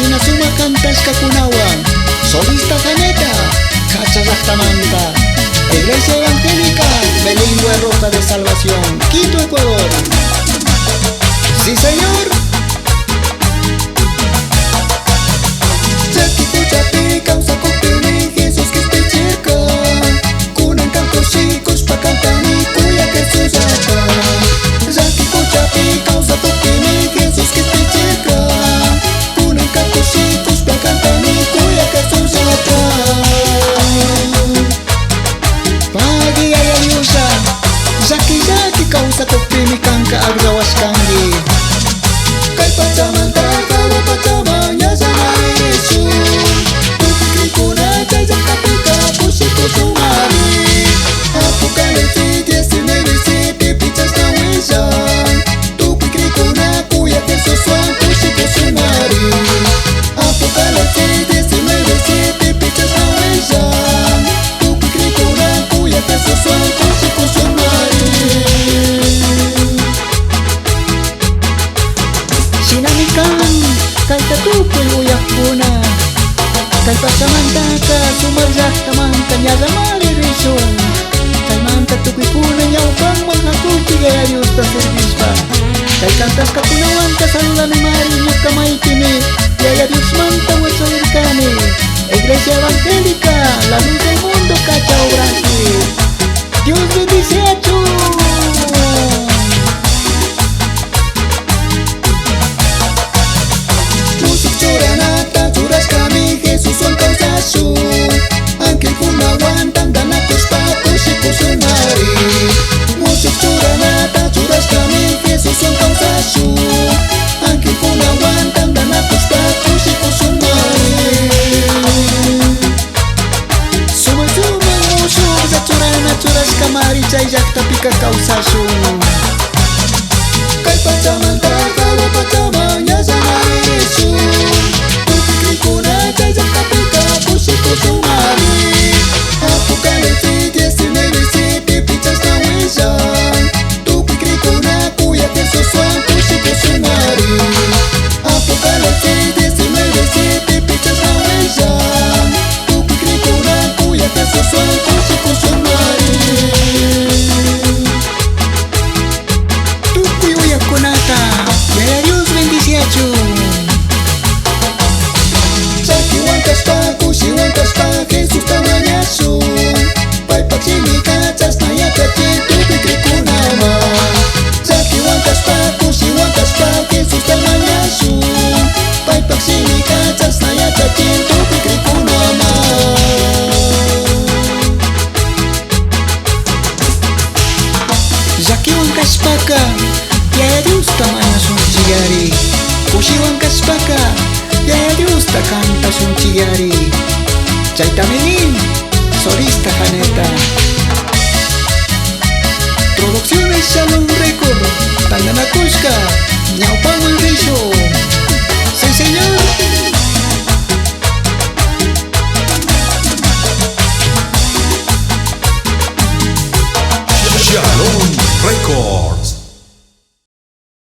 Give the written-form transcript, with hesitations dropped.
Shina suma cantascakunawan solista Janeta Cachasactamanta, Iglesia Evangélica Bilingüe Rosa de Salvación, Quito, Ecuador. Sí, señor. Chapi causa copini Jesús que te cerca, kunan cantos chicos pa cantar y cuya que se saca. Chapi causa copini Jesús que te cerca, kunan cantos chicos pa cantar y cuya que se saca. Pagi ayayusa, zaki causa copini kanka agrawas kangi. Kay pachamanta kawa pachamanya sanarisu. Kay tatukoy uyak puna, kay pasamantaka sumarzaktamanta nyaga maririsyon. Kay manta tukoy puna nyaw pang makakuti gaya Diyos ta servispa. Kay kantas kapunawan ka salulan ni Mari nyo kamay kini, gaya Diyos manta wasoir kani. Iglesia Evangélica, la luz del mundo Cachao, Brasil. Dios bendice a todos. Jesús son causa su, aunque kuna aguantan danatos pacos y cosunari. Muchos churanata churas kami, Jesús son causa su, aunque kuna aguantan danatos pacos y cosunari. Suma mucho, za churana churas kamari chay yakta pica causa su. Kay pachamanta kawa pachamanya sanari su. Apocalipsis 19:7 pichas na wishan, tu pikrikuna kuya Jesús suan kushiko sumari. Apocalipsis 19:7 pichas na wishan, tu pikrikuna kuya Jesús suan kushiko sumari. Tu kuya kunata, ya Dios bendice a tu. Jesús tamañasu, pai paksini kachas na yatachi tu pikrikunama. Zaki wankas pa, kushi wankas pa, Jesús tamañasu, pai paksini kachas na yatachi tu pikrikunama. Zaki wankas paka, ya Dios tamañasu chigari. Kushi wankas paka, ya Dios ta canta sun chigari. Chaita menin